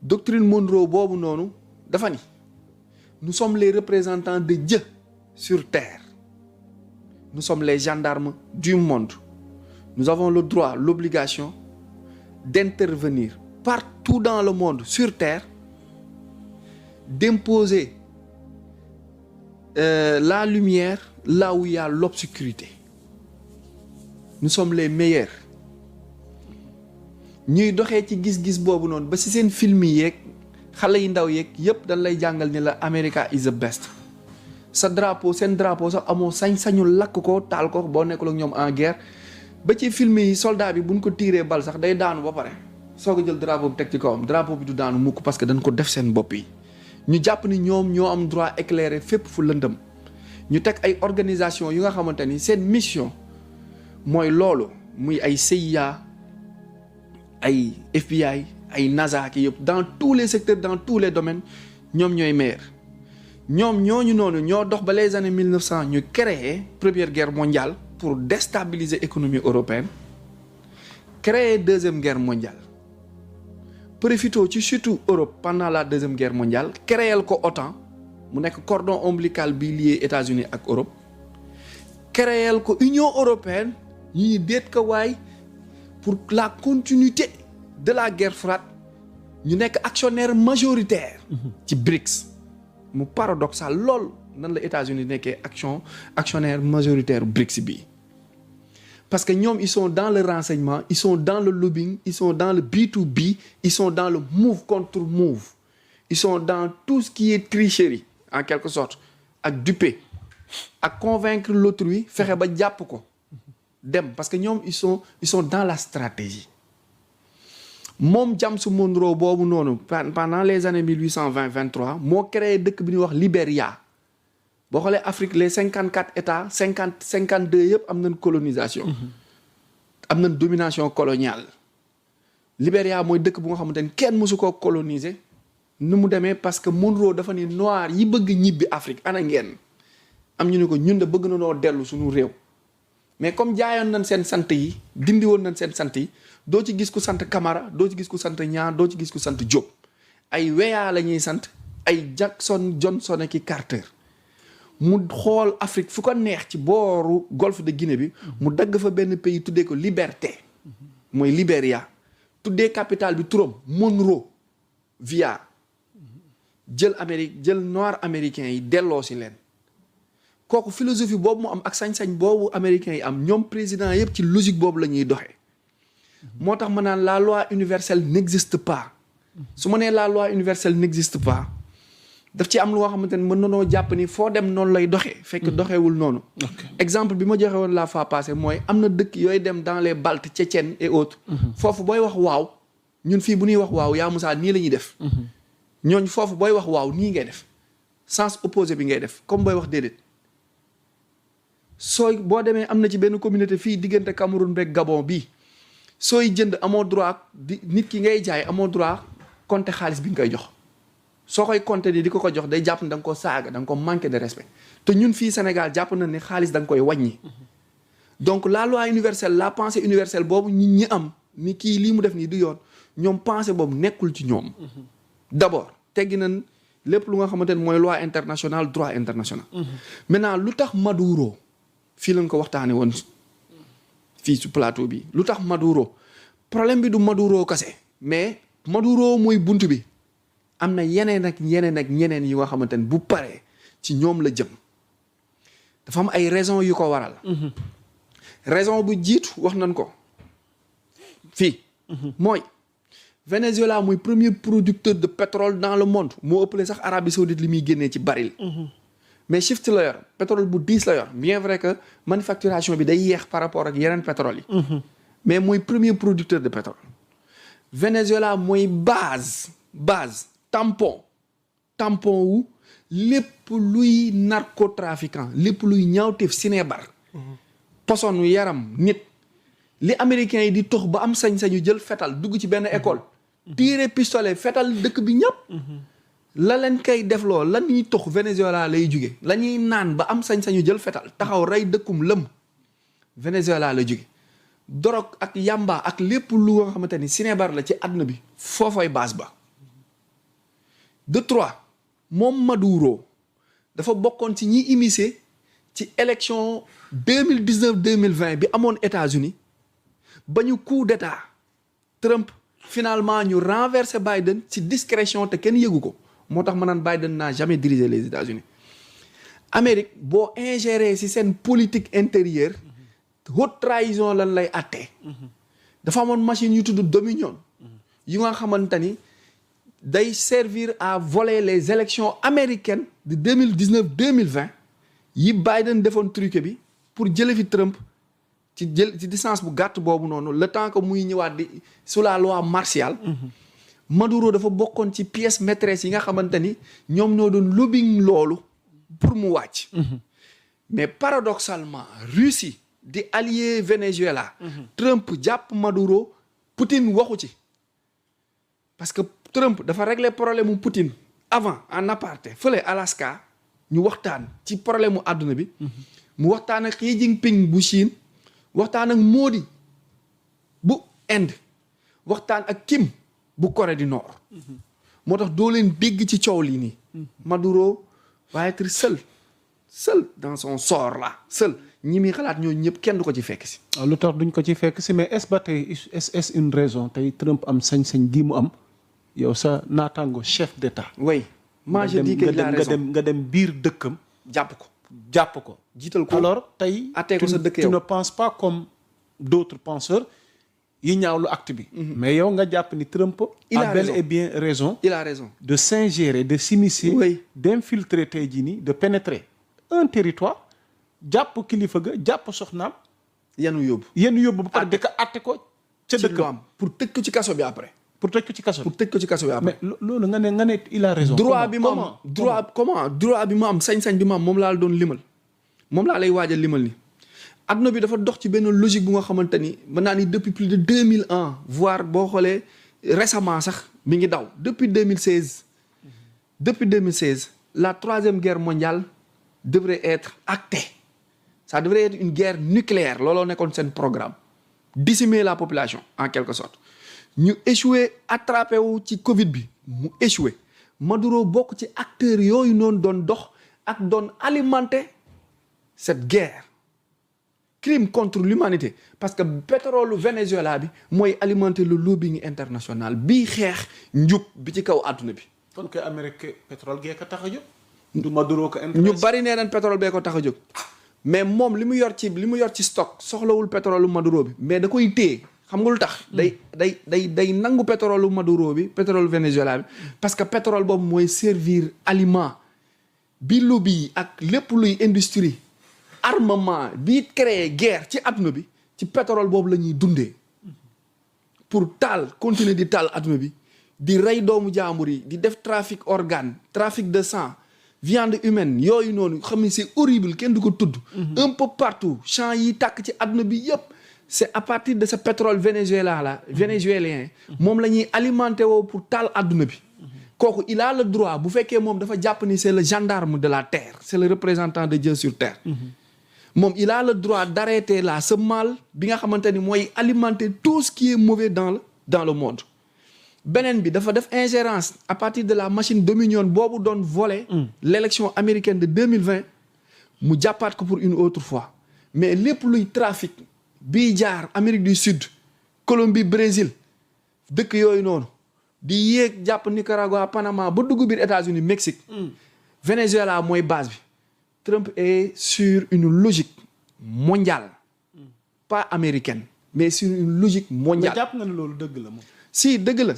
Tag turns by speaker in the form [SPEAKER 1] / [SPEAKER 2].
[SPEAKER 1] doctrine Monroe boobu noonu dafa ni nous sommes les représentants de Dieu sur terre. Nous sommes les gendarmes du monde. Nous avons le droit, l'obligation d'intervenir partout dans le monde, sur terre, d'imposer la lumière là où il y a l'obscurité. Nous sommes les meilleurs. ñuy doxee ci gis-gis boobu noonu ba ci seen film yi yeeg xale yi ndaw yeeg yépp dañ lay jàngal ni la America is the best. sa drapeau seen drapeau sax amoo sañ-sañu lakk ko taal ko boo nekkul ak ñoom en guerre ba ci film yi soldat bi buñ ko tiiree bal sax day daanu ba pare soo ko jël drapeau bi teg ci kawam drapeau bi du daanu mukk parce que dañ ko def seen bopp yi. ñu jàpp ni ñoom ñoo am droit éclairer fépp fu lëndëm ñu teg ay organisation yu nga xamante ni seen mission mooy loolu muy ay CIA ay FBI ay NASA ki yëpp dans tous les secteurs dans tous les domaines ñoom ñooy meilleur ñoom ñooñu noonu ñoo dox ba les années 1900 ñu créer première guerre mondiale pour déstabiliser économie européenne créer deuxième guerre mondiale profito ci surtout Europe pendant la deuxième guerre mondiale créer ko OTAN mu nekk cordon ombilical bi lié États-Unis ak Europe créer ko Union européenne ñi déet ko waay pour la continuité de la guerre froide ñu nekk actionnaire majoritaire ci BRICS mu paradoxal lool nan la États-Unis nekkee actionnaire majoritaire BRICS bi parce que ñoom ils sont dans le renseignement ils sont dans le lobbying ils sont dans le B2B ils sont dans le move contre move ils sont dans tout ce qui est tricherie en quelque sorte ak duper ak convaincre l'autrui fexe ba jàpp ko dem parce que ñoom ils sont dans la stratégie moom James Monroe boobu noonu pendant les années 1820-23 moo créé dëkk bi ñuy wax Libéria boo xoolee Afrique les 54 états 52 yëpp am nañ colonisation am nañ domination coloniale Libéria mooy dëkk bu nga xamante ni kenn mësu koo coloniser nu mu demee parce que Monroe dafa ni noir yi bëgg ñibbi Afrique ana ngeen am ñu ne ko ñun de bëgg na noo dellu suñu réew mais comme jaayoon nañ seen sant yi dindi woon nañ seen sant yi doo ci gis ku sant Camara doo ci gis ku sant Niang doo ci gis ku sant Diop ay Weah la ñuy sant ay Jackson Johnson ak Carter mu xool Afrique fu ko neex ci booru golfe de Guinée bi mu dagg fa benn pays tuddee ko Liberté mooy Libéria tuddee capitale bi turam Monrovia jël Amérique jël noir américains yi delloo si leen kooku philosophie boobu mu am ak sañ-sañ boobu américains yi am ñoom président yëpp ci logique boobu la ñuy doxee moo tax ma naan la loi universelle n'existe pas su ma nee la loi universelle n'existe pas daf ci am lu nga xamante ne mën nanoo jàpp ni foo dem noonu lay doxee fekk doxewul noonu exemple bi ma joxe woon la fois passée mooy am na dëkk yooyu dem dans les Baltes Tchétchène et autres foofu booy wax waaw ñun fii bu ñuy wax waaw yaa Moussa nii la ñuy def ñooñ foofu booy wax waaw nii ngay def sens opposé bi ngay def comme booy wax déedéet sooy boo demee am na ci benn communauté fii diggante Cameroun beeg Gabon bii sooy jënd amoo droit nit ki ngay jaay amoo droit compter xaalis bi nga koy jox soo koy compter ni di ko jox day jàpp ne da nga ko saaga da nga ko manquer de respect te ñun fii Sénégal jàpp na ne xaalis da nga koy wàññi donc la loi universelle la pensée universelle boobu ñi am ni kii lii mu def nii du yoon ñoom pensée boobu nekkul ci ñoom d'abord teggi nañ lépp lu nga xamante ne mooy loi internationale droit international maintenant lu tax Maduro fii lañ ko waxtaane woon fii su plateau bi lu tax Maduro problème bi du Maduro kase mais Maduro mooy bunt bi am na yeneen ak ñeneen yu nga xamante ne bu paree ci ñoom la jëm dafa am ay raison yu ko waral raison bu jiitu wax nañ ko fii mooy Venezuela mooy premier producteur de pétrole dans le monde moo ëppale sax Arabie Saoudite li muy génnee ci baril mais shift la yor pétrole bu 10 la yor bien vrai que manufacturation bi day yéex par rapport ak yeneen pétrole yi mais mooy premier producteur de pétrole Venezuela mooy base tampon wu lépp luy narcotrafiquant lépp luy ñaawteef sinébar posonu yaram nit li américains yi di tox ba am sañ-sañu jël fetal dugg ci benn école tirer pistolet fetal dëkk bi ñëpp la leen koy defloo lan ñuy tox Venezuela lay jóge la ñuy naan ba am sañ-sañu jël fetal taxaw rey dëkkum lëm Venezuela la jóge drogue ak yamba ak lépp lu nga xamante ni sinébar la ci àdduna bi foofay base ba de 3 moom Maduro dafa bokkoon ci ñi immiscé ci élection 2019-2020 bi amoon États-Unis ba ñu coup d'état Trump finalement ñu renversé Biden ci discrétion te kenn yëgu ko moo tax ma naan Biden n'a jamais dirigé les États-Unis Amérique boo ingéré ci seen politique intérieure haute trahison lan lay attee dafa amoon machine yu tudd Dominion yu nga xamante ni day servir à voler les élections américaines de 2019-2020 yi Biden defoon truqué bi pour jële fi Trump ci distance bu gàtt boobu noonu le temps que muy ñëwaat di sous la loi martiale Maduro dafa bokkoon ci pièce maîtresse yi nga xamante ni ñoom ñoo doon lobbying loolu pour mu wàcc mais paradoxalement Russie di allié Venezuela Trump jàpp Maduro Poutine waxu ci parce que Trump dafa régler problème mu Poutine avant en aparté fële Alaska ñu waxtaan ci problème mu àdduna bi mu waxtaan ak Xi Jinping bu Chine waxtaan ak Modi bu Inde waxtaan ak Kim bu Corée du Nord moo tax doo leen dégg ci coow lii nii Maduro va être seul dans son sort là seul ñi muy xalaat ñoo ñëpp kenn du ko ci fekk si
[SPEAKER 2] lu tax duñ ko ci fekk si mais est-ce ba tey est-ce une raison tey Trump am sañ-sañ gi mu am yow sa naataango chef d'État
[SPEAKER 1] oui moi je dis que il a raison
[SPEAKER 2] nga dem biir dëkkam
[SPEAKER 1] jàpp ko
[SPEAKER 2] jiital ko alors tey
[SPEAKER 1] attee ko sa dëkk yow
[SPEAKER 2] tu ne penses pas comme d'autres penseurs yi ñaawlu acte bi mais yow nga jàpp ni Trump a bel et bien raison
[SPEAKER 1] il a raison
[SPEAKER 2] de s'ingérer de s'immiscer
[SPEAKER 1] oui.
[SPEAKER 2] d'infiltrer tey jii nii de pénétrer un territoire jàpp kilifa ga jàpp soxnaam
[SPEAKER 1] yenu yóbbu
[SPEAKER 2] ba pare dëkk atte ko ca dëkkam
[SPEAKER 1] pour tëj ko ci kaso bi après
[SPEAKER 2] mais loolu nga ne il a raison
[SPEAKER 1] droit bi mu am sañ-sañ bi mu am moom laa la doon limal moom laa lay waajal limal ni adduna bi dafa dox ci benn logique bu nga xamante ni mën naa ni depuis plus de 2000 ans voire boo xoolee récemment sax mi ngi daw depuis 2016 la troisième guerre mondiale devrait être actée ça devrait être une guerre nucléaire looloo nekkoon seen programme décimer la population en quelque sorte ñu échoué attrapé wu ci Covid bi mu échoué Maduro bokk ci acteurs yooyu noonu doon dox ak doon alimenter cette guerre crime contre l'humanité parce que pétrole Venezuela bi mooy alimenter le lobbying international bii xeex njub bi ci kaw àdduna bi.
[SPEAKER 2] kon que Amérique pétrole gee ko tax a jóg. du Maduro ko intéressé
[SPEAKER 1] ñu bari nee nañ pétrole bee ko tax a jóg mais moom li mu yor ci stock soxlawul pétrole Maduro bi mais da koy téye. xam nga lu tax day nangu pétrole Maduro bi pétrole Venezuela bi parce que pétrole boobu mooy servir aliment bi lobby ak lépp luy industrie armement bi créer guerre ci adduna bi ci pétrole boobu la ñuy dundee pour continuer di taal adduna bi di rey doomu jaambur yi di def trafic organe trafic de sang viande humaine yooyu noonu xam ni c'est horrible kenn du ko tudd un peu partout champs yi tàkk ci adduna bi yépp c'est à partir de ce pétrole vénézuélien moom la ñuy alimenté woo pour taal adduna bi kooku il a le droit bu fekkee moom dafa jàpp ni c'est le gendarme de la terre c'est le représentant de Dieu sur terre moom il a le droit d'arrêter là ce mal bi nga xamante ni mooy alimenter tout ce qui est mauvais dans le monde beneen bi dafa def ingérence à partir de la machine Dominion boobu doon voler l'élection américaine de 2020 mu jàppaat ko pour une autre fois mais lépp luy trafic bii jaar Amérique du Sud Colombie Brésil dëkk yooyu noonu di yéeg jàpp Nicaragua Panama ba dugg biir États-Unis Mexique Venezuela mooy base bi Trump est sur une logique mondiale pas américaine mais sur une logique mondiale.
[SPEAKER 2] mais jàpp nga ne loolu dëgg la moom.
[SPEAKER 1] si dëgg la.